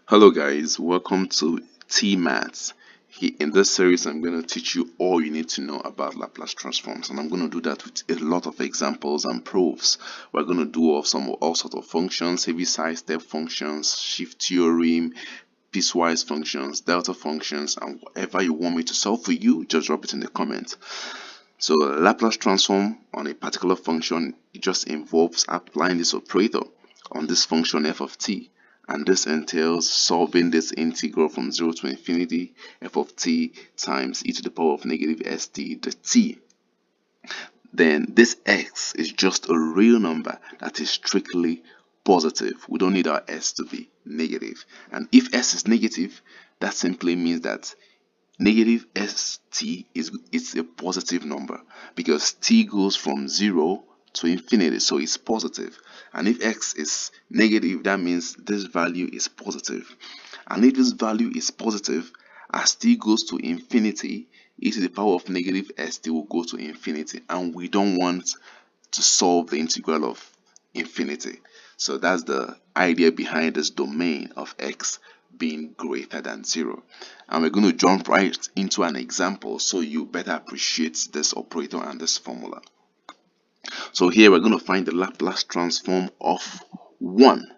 Hello guys, welcome to T-Maths. In this series, I'm going to teach you all you need to know about Laplace transforms, and I'm going to do that with a lot of examples and proofs. We're going to do all sorts of functions, Heaviside step functions, shift theorem, piecewise functions, delta functions, and whatever you want me to solve for you, just drop it in the comments. So Laplace transform on a particular function, it just involves applying this operator on this function f of t, and this entails solving this integral from 0 to infinity f of t times e to the power of negative st the t. Then this x is just a real number that is strictly positive. We don't need our s to be negative, and if s is negative, that simply means that negative st it's a positive number because t goes from 0 to infinity, so it's positive. And if x is negative, that means this value is positive. And if this value is positive, as t goes to infinity, e to the power of negative st will go to infinity, and we don't want to solve the integral of infinity. So that's the idea behind this domain of x being greater than 0. And we're going to jump right into an example so you better appreciate this operator and this formula. So here we're going to find the Laplace transform of 1,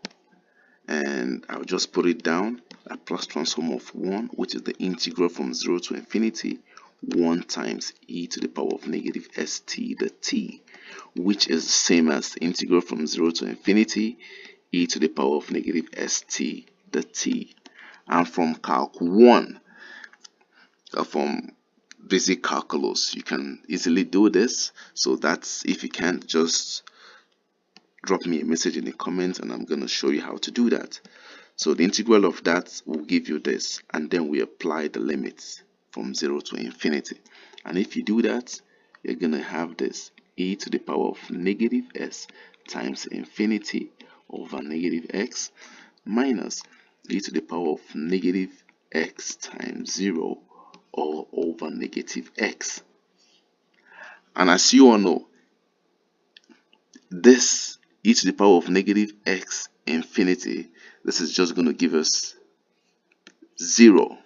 and I'll just put it down. Laplace transform of 1, which is the integral from 0 to infinity 1 times e to the power of negative st the t, which is the same as the integral from 0 to infinity e to the power of negative st the t. And from Calc 1, from basic calculus, you can easily do this. So that's, if you can't, just drop me a message in the comments and I'm going to show you how to do that. So the integral of that will give you this, and then we apply the limits from 0 to infinity. And if you do that, you're going to have this e to the power of negative s times infinity over negative x minus e to the power of negative x times 0 all over negative x. And as you all know, this e to the power of negative x infinity, this is just going to give us 0.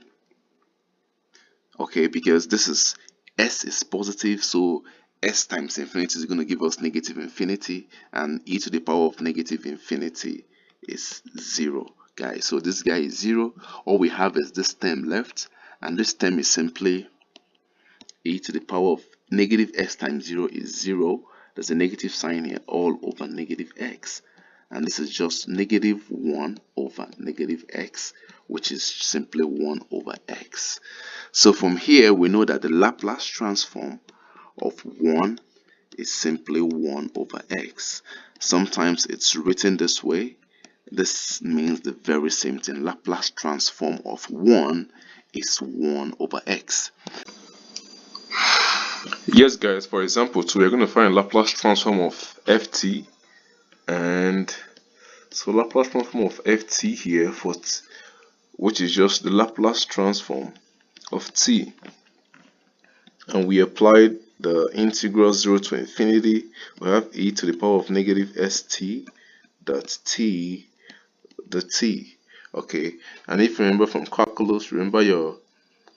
Okay, because this is s is positive, so s times infinity is going to give us negative infinity, and e to the power of negative infinity is 0, guys. So this guy is 0. All we have is this term left, and this term is simply e to the power of negative x times 0 is 0. There's a negative sign here, all over negative x. And this is just negative 1 over negative x, which is simply 1 over x. So from here, we know that the Laplace transform of 1 is simply 1 over x. Sometimes it's written this way. This means the very same thing. Laplace transform of 1 is 1 over x. Yes, guys, for example, we're going to find Laplace transform of ft, and so Laplace transform of ft here, which is just the Laplace transform of t, and we applied the integral 0 to infinity. We have e to the power of negative st dot t the t. Okay, and if you remember from calculus, remember your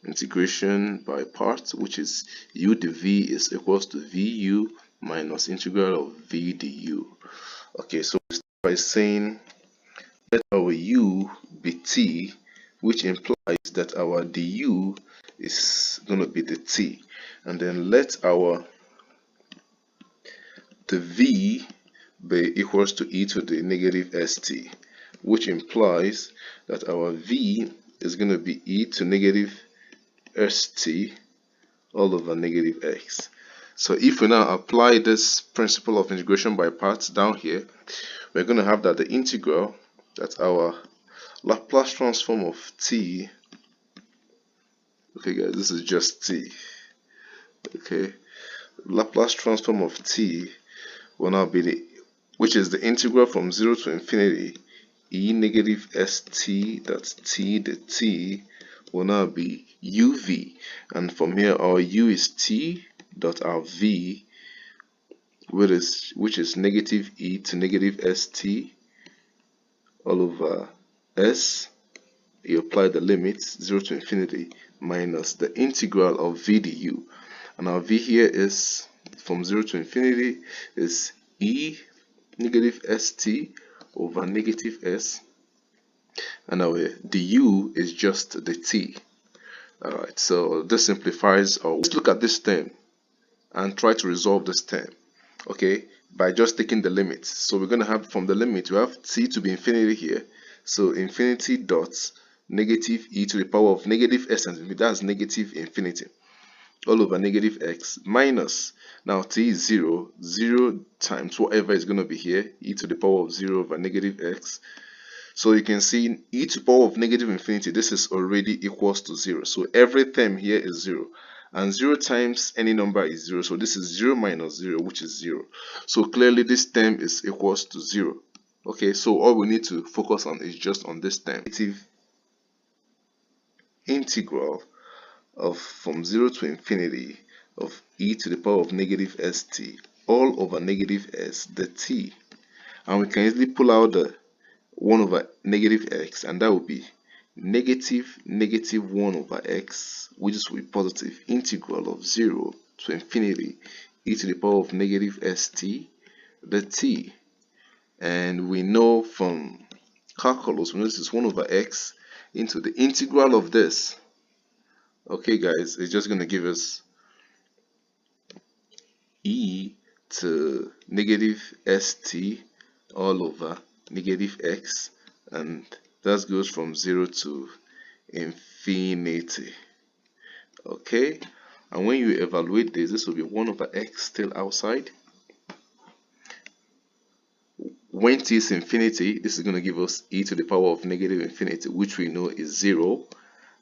integration by parts, which is u dv is equals to vu minus integral of v du. Okay, so we start by saying let our u be t, which implies that our du is going to be the t, and then let the v be equals to e to the negative st, which implies that our v is going to be e to negative st all over negative x. So if we now apply this principle of integration by parts down here, we're going to have that the integral, that's our Laplace transform of t. Okay guys, this is just t. Okay, Laplace transform of t will now be which is the integral from 0 to infinity e negative st, that's t the t, will now be uv, and from here our u is t dot our v, which is negative e to negative st all over s you apply the limit 0 to infinity minus the integral of v du, and our v here is from 0 to infinity is e negative st over negative s, and our du is just the t. Alright, so this simplifies. Let's look at this term and try to resolve this term, okay, by just taking the limits. So we're going to have, from the limit, we have t to be infinity here, so infinity dot negative e to the power of negative s, and that's negative infinity, all over negative x minus, now t is 0, 0 times whatever is going to be here, e to the power of 0 over negative x. So you can see e to the power of negative infinity, this is already equals to 0. So every term here is 0. And 0 times any number is 0. So this is 0 minus 0, which is 0. So clearly this term is equals to 0. Okay, so all we need to focus on is just on this term. Integral of from 0 to infinity of e to the power of negative st all over negative s, the t. And we can easily pull out the 1 over negative x, and that will be negative 1 over x, which is will be positive integral of 0 to infinity e to the power of negative st, the t. And we know from calculus, we know this is 1 over x into the integral of this. Okay guys, it's just going to give us e to negative st all over negative x, and that goes from 0 to infinity. Okay, and when you evaluate this will be 1 over x still outside. When t is infinity, this is going to give us e to the power of negative infinity, which we know is 0,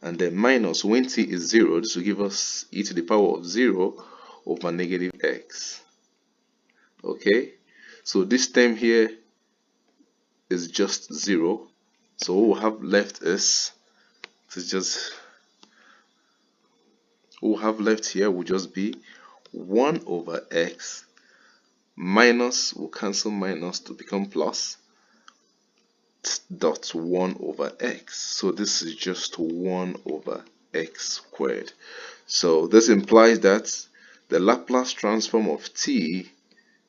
and then minus when t is 0, this will give us e to the power of 0 over negative x. Okay, so this term here is just 0, so what we'll have left is what we'll have left here will just be 1 over x minus, we'll cancel minus to become plus, dot 1 over x. So this is just 1 over x squared. So this implies that the Laplace transform of t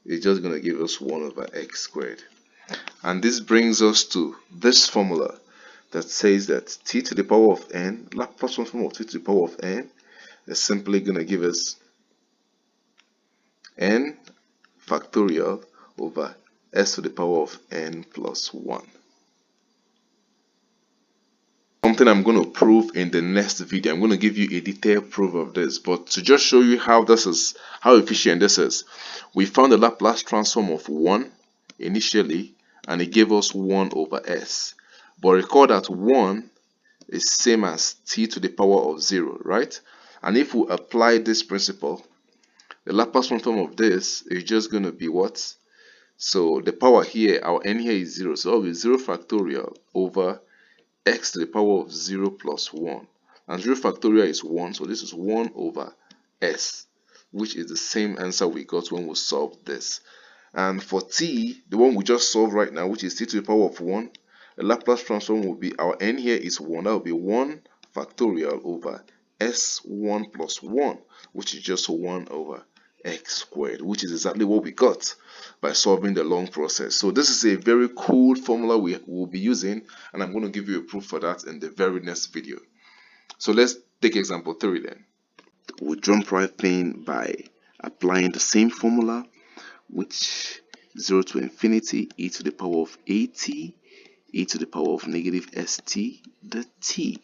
is just going to give us 1 over x squared. And this brings us to this formula that says that t to the power of n, Laplace transform of t to the power of n, is simply going to give us n factorial over s to the power of n plus 1. Something I'm going to prove in the next video. I'm going to give you a detailed proof of this, but to just show you how efficient this is, we found the Laplace transform of 1 initially, and it gave us 1 over s. But recall that 1 is same as t to the power of 0, right? And if we apply this principle, the Laplace transform of this is just going to be what? So the power here, our n here is 0, so it will be 0 factorial over x to the power of 0 plus 1. And 0 factorial is 1, so this is 1 over s, which is the same answer we got when we solved this. And for t, the one we just solved right now, which is t to the power of 1, the Laplace transform will be, our n here is 1, that will be 1 factorial over s1 plus 1, which is just 1 over x squared, which is exactly what we got by solving the long process. So this is a very cool formula we will be using, and I'm going to give you a proof for that in the very next video. So let's take example 3 then. We'll jump right in by applying the same formula, which 0 to infinity e to the power of at e to the power of negative st, the t.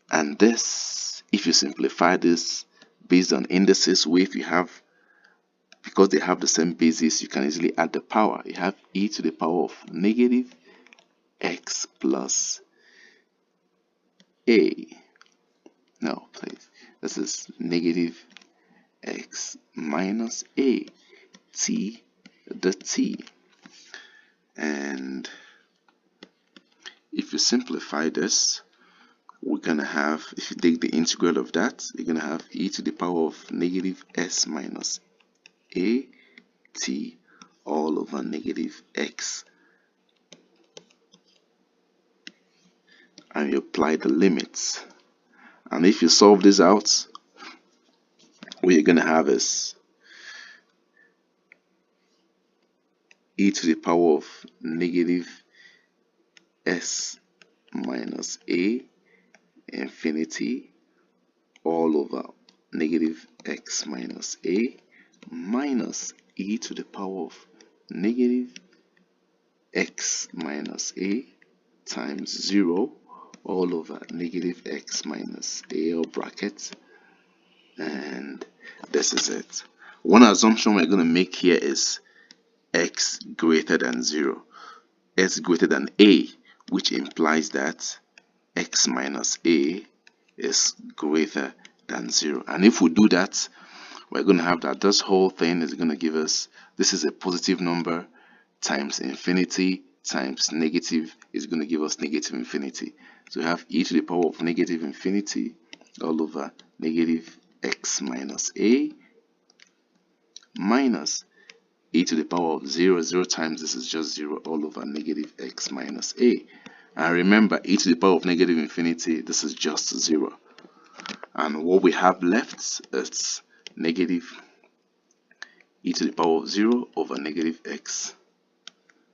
And this, if you simplify this based on indices, where if you have, because they have the same basis, you can easily add the power. You have e to the power of negative x plus a. No, please. This is negative x minus a t, the t. And if you simplify this, we're going to have, if you take the integral of that, you're going to have e to the power of negative s minus a t all over negative x. and you apply the limits. And if you solve this out, what you're going to have is e to the power of negative s minus a infinity all over negative x minus a minus e to the power of negative x minus a times 0 all over negative x minus a, or bracket, and this is it. One assumption we're going to make here is x greater than 0, x greater than a, which implies that x minus a is greater than 0. And if we do that, we're going to have that this whole thing is going to give us, this is a positive number times infinity times negative is going to give us negative infinity. So we have e to the power of negative infinity all over negative x minus a minus e to the power of 0. 0 times this is just 0 all over negative x minus a. And remember, e to the power of negative infinity, this is just 0. And what we have left is negative e to the power of 0 over negative x.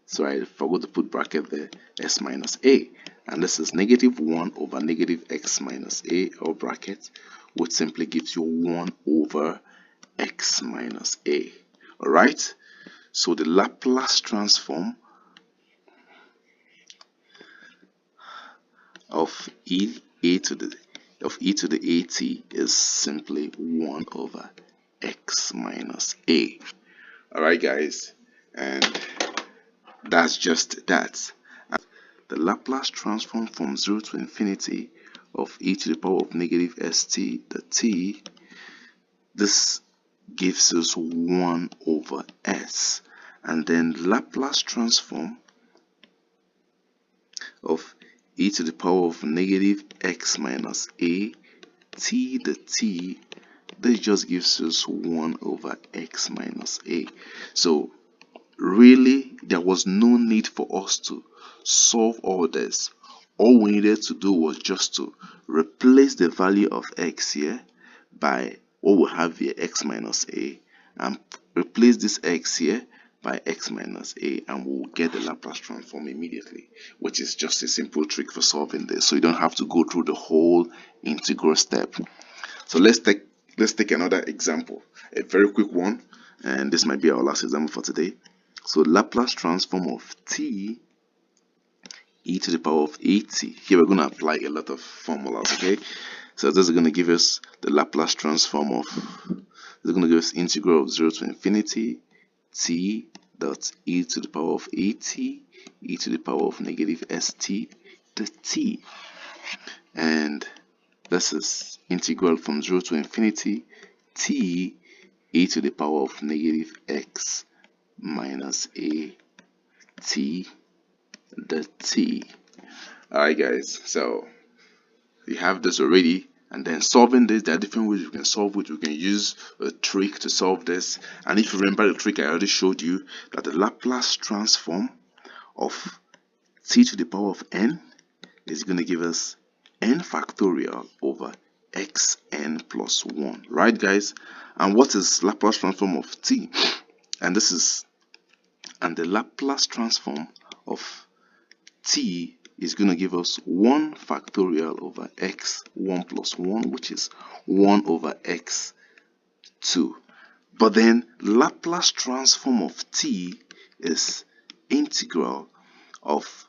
So I forgot to put bracket there, s minus a. And this is negative 1 over negative x minus a, or bracket, which simply gives you 1 over x minus a. Alright? So the Laplace transform of e to the at is simply 1 over x minus a. Alright guys, and that's just that. The Laplace transform from 0 to infinity of e to the power of negative st, the t, this gives us 1 over s. And then Laplace transform of e to the power of negative x minus a t, the t, this just gives us 1 over x minus a. So really, there was no need for us to solve all this. All we needed to do was just to replace the value of x here by what we have here, x minus a, and replace this x here by x minus a, and we'll get the Laplace transform immediately, which is just a simple trick for solving this, so you don't have to go through the whole integral step. So let's take another example, a very quick one, and this might be our last example for today. So Laplace transform of t e to the power of at. Here we're going to apply a lot of formulas, okay? So this is going to give us the Laplace transform of, this is going to give us integral of 0 to infinity t dot e to the power of at e to the power of negative st, the t. And this is integral from 0 to infinity t e to the power of negative x minus a t, the t. Alright guys, so we have this already, and then solving this, there are different ways you can solve it. You can use a trick to solve this, and if you remember the trick I already showed you, that the Laplace transform of t to the power of n is going to give us n factorial over xn plus 1, right guys? And what is Laplace transform of t? And this is, and the Laplace transform of t is going to give us 1 factorial over x1 plus 1, which is 1 over x2. But then Laplace transform of t is integral of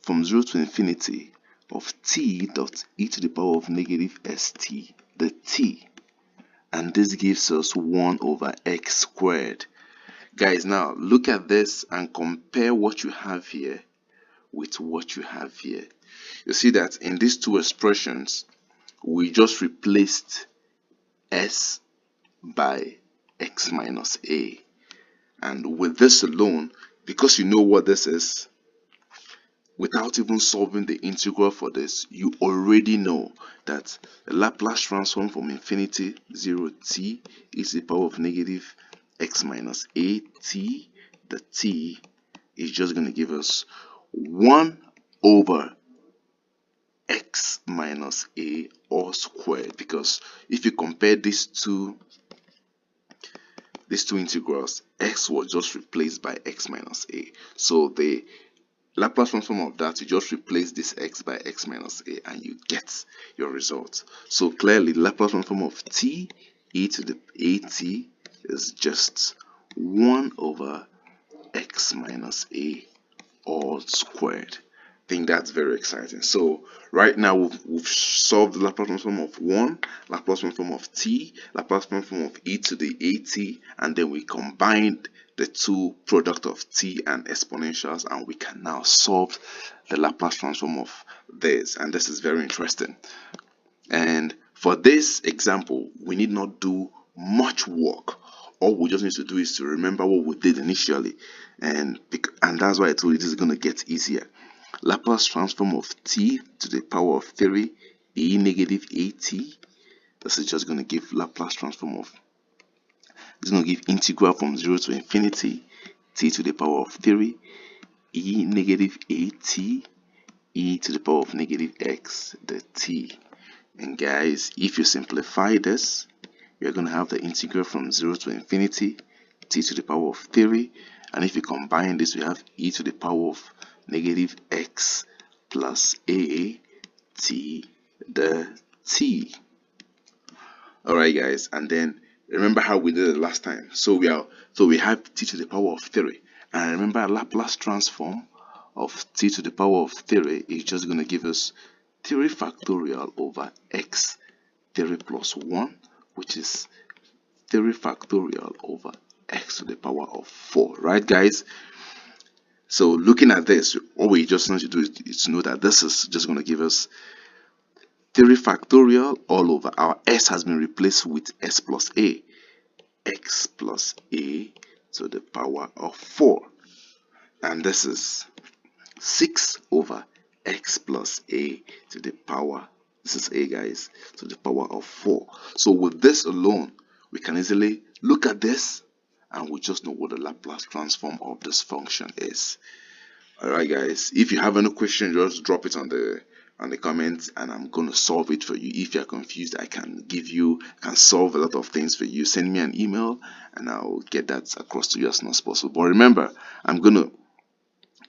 from 0 to infinity of t dot e to the power of negative st, the t. And this gives us 1 over x squared. Guys, now look at this and compare what you have here with what you have here. You see that in these two expressions, we just replaced s by x minus a. And with this alone, because you know what this is, without even solving the integral for this, you already know that the Laplace transform from infinity 0 t is the power of negative x minus a t, the t is just going to give us 1 over x minus a all squared, because if you compare these two integrals, x was just replaced by x minus a. So the Laplace transform of that, you just replace this x by x minus a and you get your result. So clearly Laplace transform of t e to the at is just 1 over x minus a all squared. I think that's very exciting. So right now we've solved the Laplace transform of 1, Laplace transform of t, Laplace transform of e to the at, and then we combined the two product of t and exponentials, and we can now solve the Laplace transform of this, and this is very interesting. And for this example, we need not do much work. All we just need to do is to remember what we did initially, and that's why I told you this is going to get easier. Laplace transform of t to the power of 3 e negative at. This is just going to give Laplace transform of, it's going to give integral from 0 to infinity t to the power of 3 e negative at e to the power of negative x the t. And guys, if you simplify this, you're going to have the integral from 0 to infinity t to the power of 3, and if you combine this, we have e to the power of negative x plus a t the t. Alright guys, and then remember how we did it last time. So we have t to the power of 3, and remember Laplace transform of t to the power of 3 is just going to give us 3 factorial over x 3 plus 1, which is 3 factorial over x to the power of 4, right guys? So looking at this, all we just need to do is to know that this is just going to give us 3 factorial all over. Our s has been replaced with s plus a, x plus a to the power of 4, and this is 6 over x plus a to the power, this is a guys, to the power of 4. So with this alone, we can easily look at this and we just know what the Laplace transform of this function is. Alright guys, if you have any question, just drop it on the comments and I'm going to solve it for you. If you're confused, I can solve a lot of things for you. Send me an email and I'll get that across to you as soon as possible. But remember, I'm going to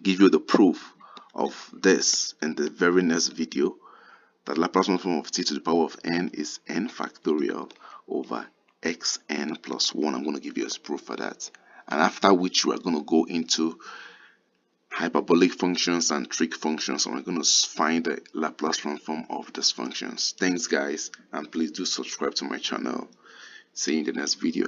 give you the proof of this in the very next video, that Laplace transform of t to the power of n is n factorial over xn plus 1. I'm going to give you a proof for that, and after which we are going to go into hyperbolic functions and trig functions, and we're going to find the Laplace transform of these functions. Thanks guys, and please do subscribe to my channel. See you in the next video.